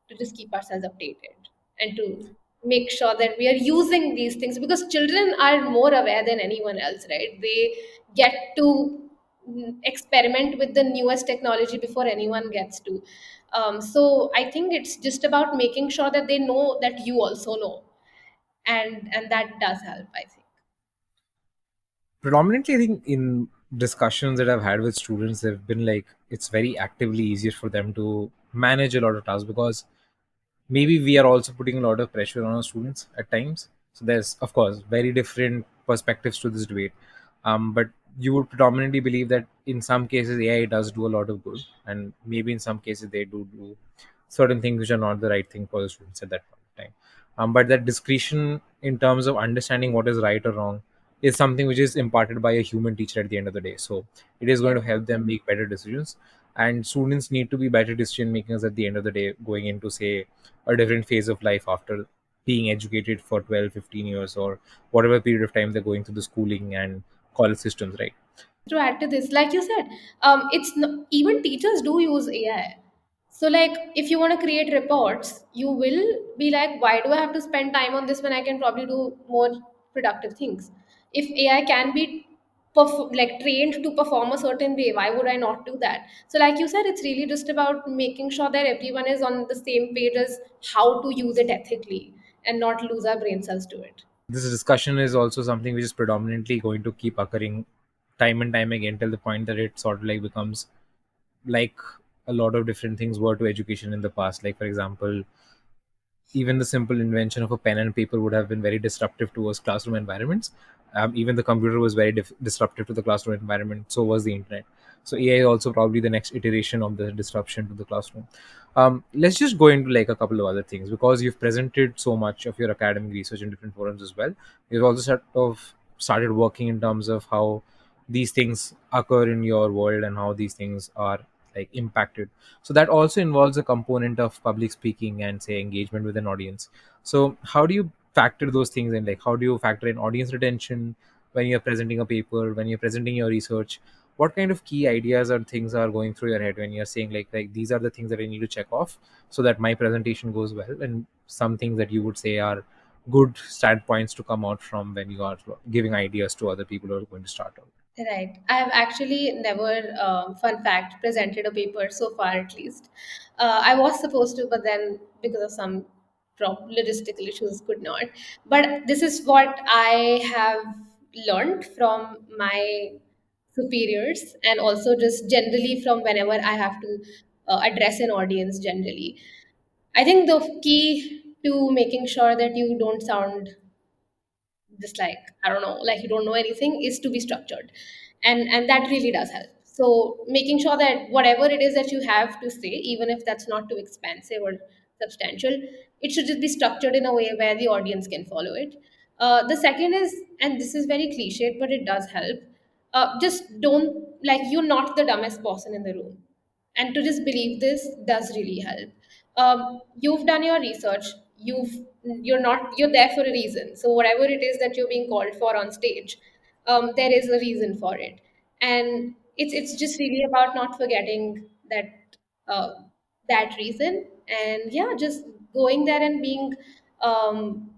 to just keep ourselves updated and to make sure that we are using these things, because children are more aware than anyone else, right? They get to experiment with the newest technology before anyone gets to. So I think it's just about making sure that they know that you also know, and that does help, I think. Predominantly, I think in discussions that I've had with students, they've been like it's very actively easier for them to manage a lot of tasks because maybe we are also putting a lot of pressure on our students at times. So there's of course very different perspectives to this debate, but you would predominantly believe that in some cases AI does do a lot of good, and maybe in some cases they do certain things which are not the right thing for the students at that point in time. But that discretion in terms of understanding what is right or wrong is something which is imparted by a human teacher at the end of the day. So it is going to help them make better decisions, and students need to be better decision makers at the end of the day going into say a different phase of life after being educated for 12, 15 years or whatever period of time they're going through the schooling and college systems, right? To add to this, like you said, it's no, even teachers do use AI. So, like, if you want to create reports, you will be like, why do I have to spend time on this when I can probably do more productive things? If AI can be like trained to perform a certain way, why would I not do that? So, like you said, it's really just about making sure that everyone is on the same page as how to use it ethically and not lose our brain cells to it. This discussion is also something which is predominantly going to keep occurring time and time again till the point that it sort of like becomes like a lot of different things were to education in the past. Like, for example, even the simple invention of a pen and paper would have been very disruptive towards classroom environments. Even the computer was very disruptive to the classroom environment. So was the internet. So AI is also probably the next iteration of the disruption to the classroom. Let's just go into like a couple of other things, because you've presented so much of your academic research in different forums as well. You've also sort of started working in terms of how these things occur in your world and how these things are like impacted. So that also involves a component of public speaking and say engagement with an audience. So how do you factor those things in? Like, how do you factor in audience retention when you're presenting a paper, when you're presenting your research? What kind of key ideas or things are going through your head when you're saying like these are the things that I need to check off so that my presentation goes well, and some things that you would say are good standpoints to come out from when you are giving ideas to other people who are going to start out? Right. I've actually never, fun fact, presented a paper so far at least. I was supposed to, but then because of some logistical issues, could not. But this is what I have learned from my superiors and also just generally from whenever I have to address an audience generally. I think the key to making sure that you don't sound just like I don't know, like you don't know anything, is to be structured, and that really does help. So making sure that whatever it is that you have to say, even if that's not too expensive or substantial, it should just be structured in a way where the audience can follow it. The second is, and this is very cliched but it does help, just don't, like, you're not the dumbest person in the room, and to just believe this does really help. You've done your research, you're there for a reason, so whatever it is that you're being called for on stage, there is a reason for it. And it's just really about not forgetting uh, that reason, and yeah, just going there and being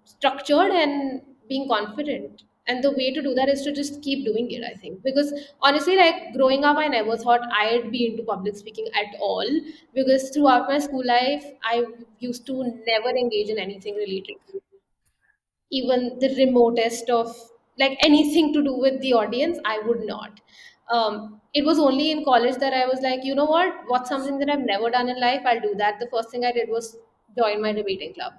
structured and being confident. And the way to do that is to just keep doing it, I think, because honestly, like, growing up, I never thought I'd be into public speaking at all, because throughout my school life I used to never engage in anything related to even the remotest of, like, anything to do with the audience. I would not. It was only in college that I was like, you know what's something that I've never done in life, I'll do that. The first thing I did was join my debating club,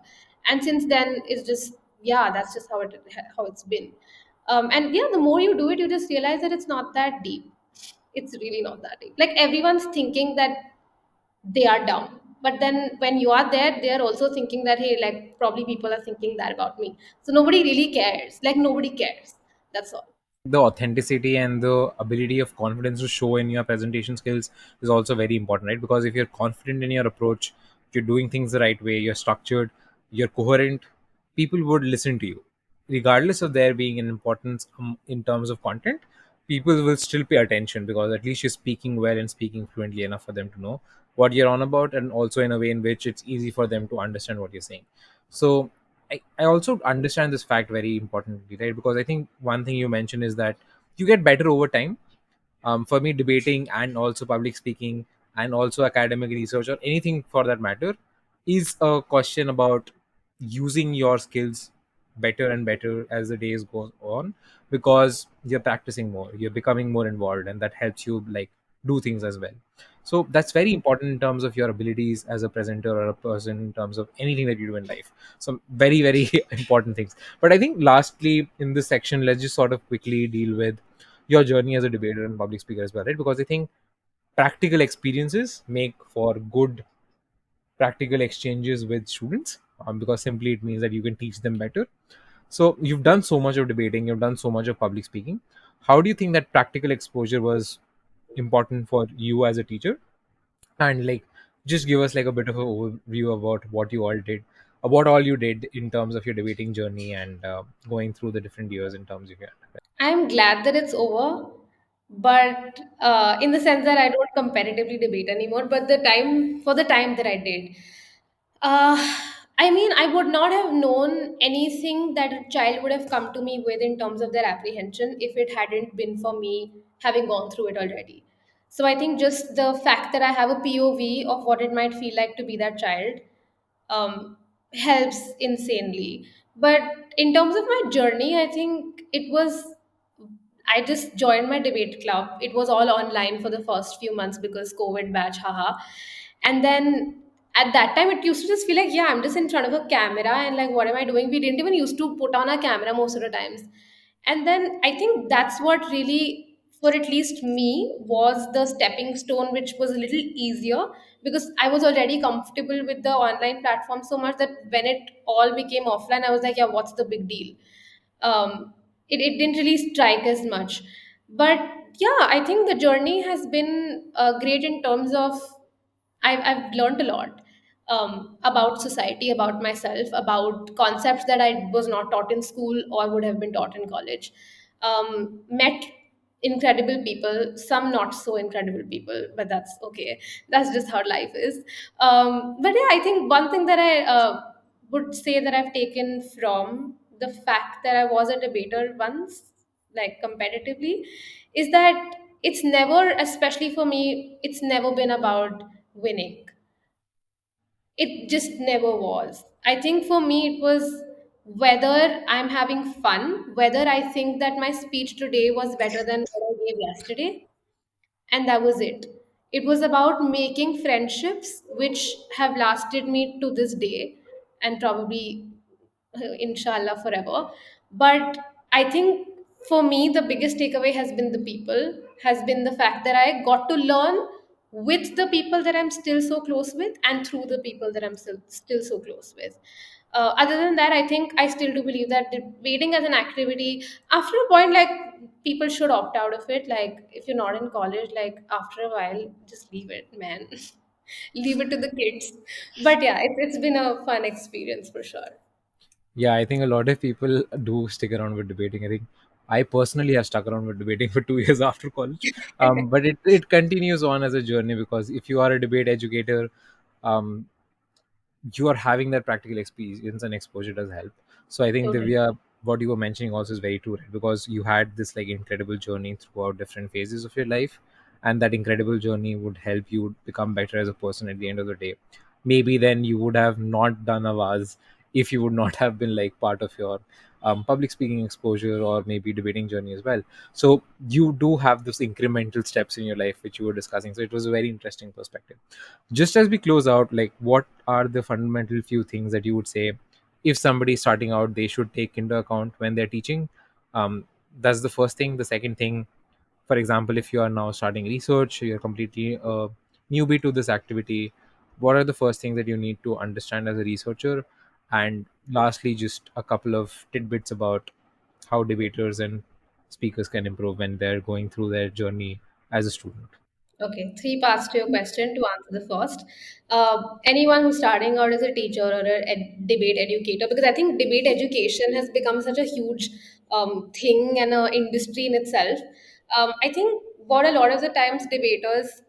and since then it's just, yeah, that's just how it's been. And yeah, the more you do it, you just realize that it's not that deep. It's really not that deep. Like, everyone's thinking that they are dumb, but then when you are there, they are also thinking that, hey, like, probably people are thinking that about me, so nobody really cares, like, nobody cares. That's all. The authenticity and the ability of confidence to show in your presentation skills is also very important, right? Because if you're confident in your approach, you're doing things the right way, you're structured, you're coherent, people would listen to you regardless of there being an importance in terms of content. People will still pay attention because at least you're speaking well and speaking fluently enough for them to know what you're on about, and also in a way in which it's easy for them to understand what you're saying. So I also understand this fact very importantly, right? Because I think one thing you mentioned is that you get better over time. For me, debating and also public speaking and also academic research or anything for that matter is a question about using your skills better and better as the days go on, because you're practicing more, you're becoming more involved, and that helps you like do things as well. So that's very important in terms of your abilities as a presenter or a person in terms of anything that you do in life. So very very important things. But I think lastly in this section, let's just sort of quickly deal with your journey as a debater and public speaker as well, right? Because I think practical experiences make for good practical exchanges with students, because simply it means that you can teach them better. So you've done so much of debating, you've done so much of public speaking. How do you think that practical exposure was important for you as a teacher? And like, just give us like a bit of an overview about what you all did, what all you did in terms of your debating journey and going through the different years in terms of your. I'm glad that it's over, but in the sense that I don't competitively debate anymore. But the time that I did, uh, I mean, I would not have known anything that a child would have come to me with in terms of their apprehension if it hadn't been for me having gone through it already. So I think just the fact that I have a POV of what it might feel like to be that child um, helps insanely. But in terms of my journey, I think I just joined my debate club. It was all online for the first few months because COVID batch, haha. And then at that time, it used to just feel like, yeah, I'm just in front of a camera and like, what am I doing? We didn't even used to put on a camera most of the times. And then I think that's what really, for at least me, was the stepping stone, which was a little easier because I was already comfortable with the online platform so much that when it all became offline, I was like, yeah, what's the big deal? It didn't really strike as much. But yeah, I think the journey has been great in terms of I've learned a lot about society, about myself, about concepts that I was not taught in school or would have been taught in college. Met incredible people, some not so incredible people, but that's okay. That's just how life is. But yeah, I think one thing that I would say that I've taken from the fact that I was a debater once, like competitively, is that it's never, especially for me, it's never been about winning. It just never was. I think for me, it was whether I'm having fun, whether I think that my speech today was better than what I gave yesterday, and that was it. It was about making friendships which have lasted me to this day and probably inshallah forever. But I think for me the biggest takeaway has been the people, has been the fact that I got to learn with the people that I'm still so close with and through the people that I'm still so close with. Other than that, I think I still do believe that debating as an activity, after a point, like people should opt out of it. Like if you're not in college, like after a while, just leave it, man. Leave it to the kids. But yeah, it's been a fun experience for sure. Yeah, I think a lot of people do stick around with debating. I think I personally have stuck around with debating for 2 years after college. But it continues on as a journey because if you are a debate educator, um, you are having that practical experience and exposure does help. So I think Totally. Divya, what you were mentioning also is very true, right? Because you had this like incredible journey throughout different phases of your life, and that incredible journey would help you become better as a person at the end of the day. Maybe then you would have not done a vase if you would not have been like part of your public speaking exposure or maybe debating journey as well. So you do have those incremental steps in your life which you were discussing. So it was a very interesting perspective. Just as we close out, like what are the fundamental few things that you would say if somebody starting out they should take into account when they're teaching? That's the first thing. The second thing, for example, if you are now starting research, you're completely newbie to this activity, what are the first things that you need to understand as a researcher? And lastly, just a couple of tidbits about how debaters and speakers can improve when they're going through their journey as a student. Okay, three parts to your question. To answer the first, anyone who's starting out as a teacher or a debate educator, because I think debate education has become such a huge thing and an industry in itself. I think what a lot of the times debaters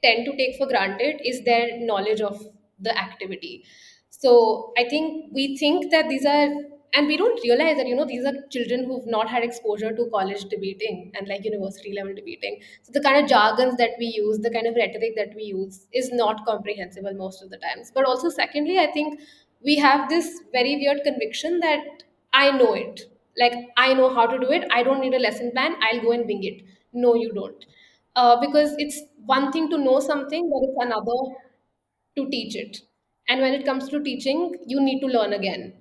tend to take for granted is their knowledge of the activity. So I think we think that these are, and we don't realize that, these are children who've not had exposure to college debating and like university level debating. So the kind of jargons that we use, the kind of rhetoric that we use is not comprehensible most of the times. But also, secondly, I think we have this very weird conviction that I know it. Like, I know how to do it. I don't need a lesson plan. I'll go and wing it. No, you don't. Because it's one thing to know something, but it's another to teach it. And when it comes to teaching, you need to learn again.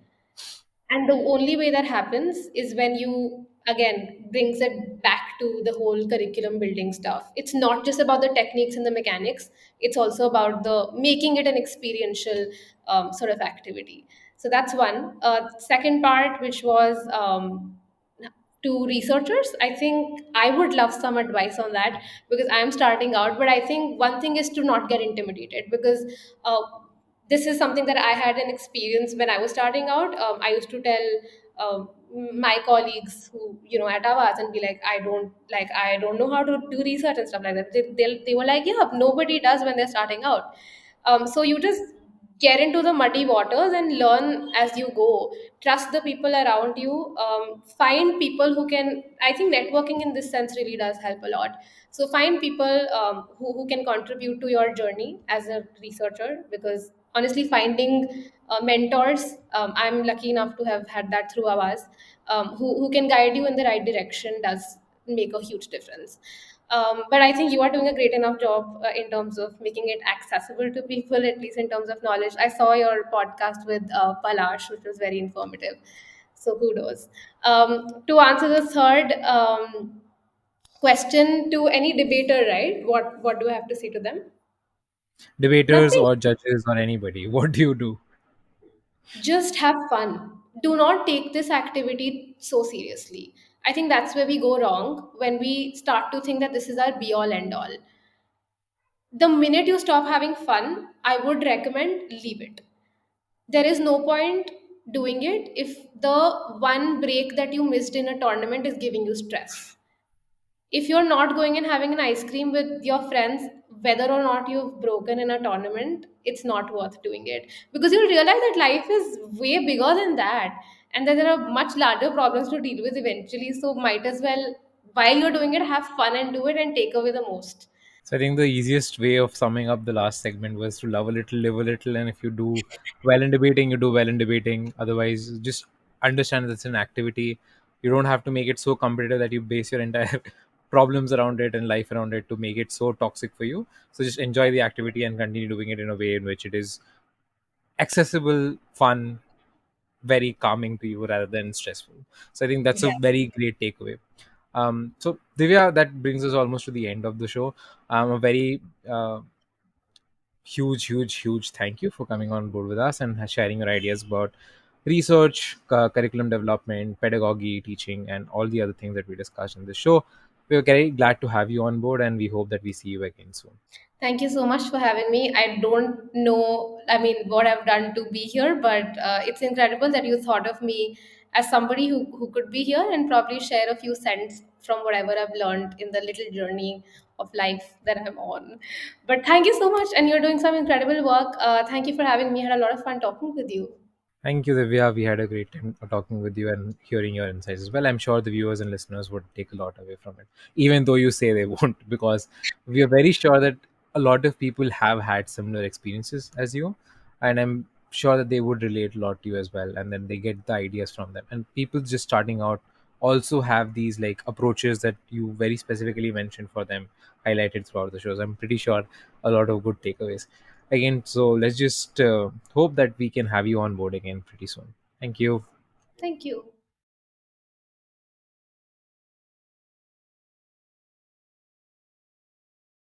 And the only way that happens is when you again brings it back to the whole curriculum building stuff. It's not just about the techniques and the mechanics, it's also about the making it an experiential sort of activity. So that's one. Second part, which was to researchers, I think I would love some advice on that because I'm starting out. But I think one thing is to not get intimidated because uh, this is something that I had an experience when I was starting out. I used to tell my colleagues who at Avas and be like, I don't know how to do research and stuff like that. They were like, yeah, nobody does when they're starting out. So you just get into the muddy waters and learn as you go. Trust the people around you. Find people who can. I think networking in this sense really does help a lot. So find people who can contribute to your journey as a researcher, because honestly, finding mentors, I'm lucky enough to have had that through Avaz, who can guide you in the right direction does make a huge difference. But I think you are doing a great enough job in terms of making it accessible to people, at least in terms of knowledge. I saw your podcast with Palash, which was very informative. So kudos. To answer the third question, to any debater, right? What do I have to say to them? Debaters Nothing. or judges or anybody, what do you do? Just have fun. Do not take this activity so seriously. I think that's where we go wrong, when we start to think that this is our be all end all. The minute you stop having fun, I would recommend leave it. There is no point doing it if the one break that you missed in a tournament is giving you stress. If you're not going and having an ice cream with your friends, whether or not you've broken in a tournament, it's not worth doing it, because you'll realize that life is way bigger than that, and that there are much larger problems to deal with eventually. So might as well, while you're doing it, have fun and do it and take away the most. So I think the easiest way of summing up the last segment was to love a little, live a little, and if you do well in debating, you do well in debating. Otherwise, just understand that it's an activity. You don't have to make it so competitive that you base your entire problems around it and life around it to make it so toxic for you. So just enjoy the activity and continue doing it in a way in which it is accessible, fun, very calming to you rather than stressful. So I think that's a Yes. very great takeaway. So Divya, that brings us almost to the end of the show. A very huge thank you for coming on board with us and sharing your ideas about research, curriculum development, pedagogy, teaching, and all the other things that we discussed in the show. We're very glad to have you on board, and we hope that we see you again soon. Thank you so much for having me. I don't know, I mean, what I've done to be here, but it's incredible that you thought of me as somebody who could be here and probably share a few cents from whatever I've learned in the little journey of life that I'm on. But thank you so much, and you're doing some incredible work. Thank you for having me. I had a lot of fun talking with you. Thank you, Divya. We had a great time talking with you and hearing your insights as well. I'm sure the viewers and listeners would take a lot away from it, even though you say they won't, because we are very sure that a lot of people have had similar experiences as you, and I'm sure that they would relate a lot to you as well. And then they get the ideas from them. And people just starting out also have these like approaches that you very specifically mentioned for them highlighted throughout the shows. I'm pretty sure a lot of good takeaways again. So let's just hope that we can have you on board again pretty soon. Thank you. Thank you.